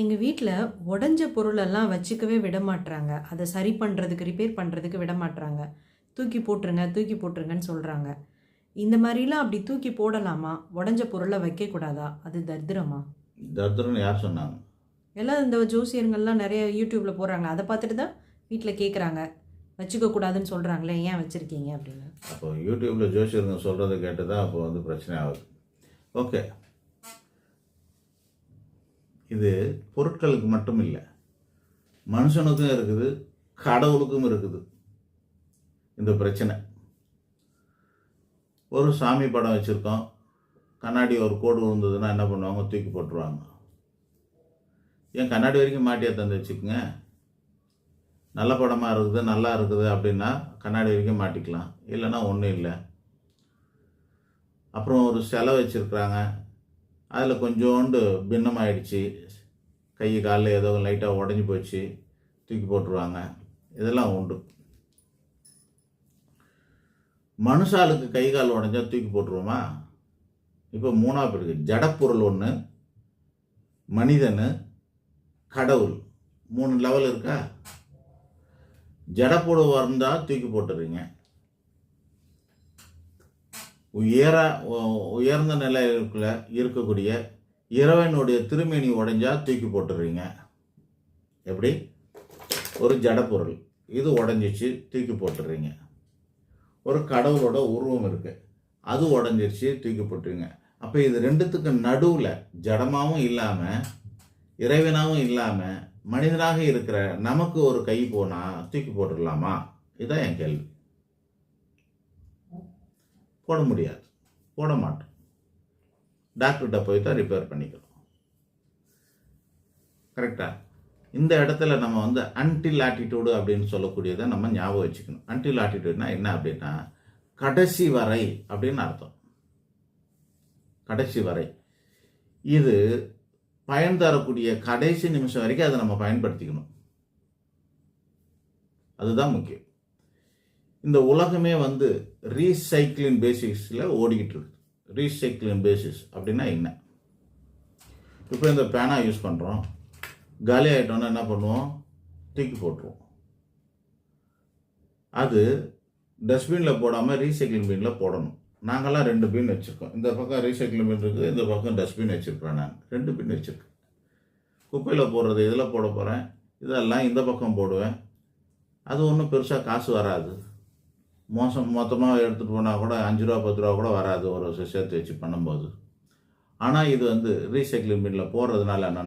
எங்கள் வீட்டில் உடஞ்ச பொருளெல்லாம் வச்சுக்கவே விட மாட்றாங்க. அதை சரி பண்ணுறதுக்கு, ரிப்பேர் பண்ணுறதுக்கு விட மாட்றாங்க. தூக்கி போட்டுருங்க, தூக்கி போட்டுருங்கன்னு சொல்கிறாங்க. இந்த மாதிரிலாம் அப்படி தூக்கி போடலாமா? உடஞ்ச பொருளை வைக்கக்கூடாதா? அது தரித்திரமா? தரித்திரம்னு யார் சொன்னாங்க? எல்லாம் இந்த ஜோசியர்கள்லாம் நிறைய யூடியூப்பில் போடுறாங்க. அதை பார்த்துட்டு தான் வீட்டில் கேட்குறாங்க. வச்சுக்க கூடாதுன்னு சொல்கிறாங்களே, ஏன் வச்சுருக்கீங்க அப்படின்னு. அப்போ யூடியூப்பில் ஜோசியருங்க சொல்கிறத கேட்டு தான் அப்போ பிரச்சனை ஆகுது. ஓகே, இது பொருட்களுக்கு மட்டும் இல்லை, மனுஷனுக்கும் இருக்குது, கடவுளுக்கும் இருக்குது இந்த பிரச்சனை. ஒரு சாமி படம் வச்சுருக்கோம், கண்ணாடி ஒரு கோடு விழுந்ததுன்னா என்ன பண்ணுவாங்க? தூக்கி போட்டுருவாங்க. ஏன் கண்ணாடி வரைக்கும் மாட்டியா தந்து வச்சுக்கோங்க. நல்ல படமாக இருக்குது, நல்லா இருக்குது அப்படின்னா கண்ணாடி வரைக்கும் மாட்டிக்கலாம், இல்லைன்னா ஒன்றும் இல்லை. அப்புறம் ஒரு சிலை வச்சுருக்குறாங்க, அதில் கொஞ்சோண்டு பின்னமாயிடுச்சு, கை காலில் ஏதோ லைட்டாக உடஞ்சி போச்சு, தூக்கி போட்டுருவாங்க. இதெல்லாம் உண்டு. மனுஷாளுக்கு கை கால் உடஞ்சா தூக்கி போட்டுருவோமா? இப்போ மூணாவது இருக்குது, ஜடப்பொருள் ஒன்று, மனிதன், கடவுள், 3 லெவல் இருக்கா? ஜடப்பொருள் வந்தால் தூக்கி போட்டுறீங்க. உயர்ந்த நிலையில் இருக்கக்கூடிய இறைவனுடைய திருமேனி உடைஞ்சா தூக்கி போட்டுறீங்க. எப்படி? ஒரு ஜடப்பொருள் இது உடஞ்சிச்சு, தூக்கி போட்டுறீங்க. ஒரு கடவுளோட உருவம் இருக்கு, அது உடஞ்சிருச்சு, தூக்கி போட்டுறீங்க. அப்போ இது ரெண்டுத்துக்கு நடுவில் ஜடமாகவும் இல்லாமல் இறைவனாகவும் இல்லாமல் மனிதனாக இருக்கிற நமக்கு ஒரு கை போனால் தூக்கி போட்டுடலாமா? இதுதான் என் கேள்வி. போட முடியாது, போட மாட்டோம். டாக்டர்கிட்ட போய் தான் ரிப்பேர் பண்ணிக்கணும். கரெக்டா? இந்த இடத்துல நம்ம அன்டில் ஆட்டிடியூடு அப்படின்னு சொல்லக்கூடியதை நம்ம ஞாபகம் வச்சுக்கணும். அன்டில் ஆட்டிடியூட்னா என்ன அப்படின்னா, கடைசி வரை அப்படின்னு அர்த்தம். கடைசி வரை, இது பயன் தரக்கூடிய கடைசி நிமிஷம் வரைக்கும் அதை நம்ம பயன்படுத்திக்கணும். அதுதான் முக்கியம். இந்த உலகமே ரீசைக்கிளிங் பேசிஸில் ஓடிக்கிட்டு இருக்கு. ரீசைக்கிளிங் பேசிஸ் அப்படின்னா என்ன? இப்போ இந்த பேனா யூஸ் பண்ணுறோம், காலி ஆகிட்டோன்னா என்ன பண்ணுவோம்? தூக்கி போட்டுருவோம். அது டஸ்ட்பினில் போடாமல் ரீசைக்கிளிங் பின்னில் போடணும். நாங்கள்லாம் 2 பின் வச்சுருக்கோம். இந்த பக்கம் ரீசைக்கிளிங் பின் இருக்குது, இந்த பக்கம் டஸ்ட்பின் வச்சுருக்கிறேன். நான் 2 பின் வச்சுருக்கேன். குப்பையில் போடுறது இதில் போட போகிறேன், இதெல்லாம் இந்த பக்கம் போடுவேன். அது ஒன்றும் பெருசாக காசு வராது. மொத்தமாக எடுத்துகிட்டு போனால் கூட 5 ரூபா 10 ரூபா கூட வராது ஒரு சேர்த்து வச்சு பண்ணும்போது. ஆனால் இது ரீசைக்கிளிங் பின்னில் போடுறதுனால என்ன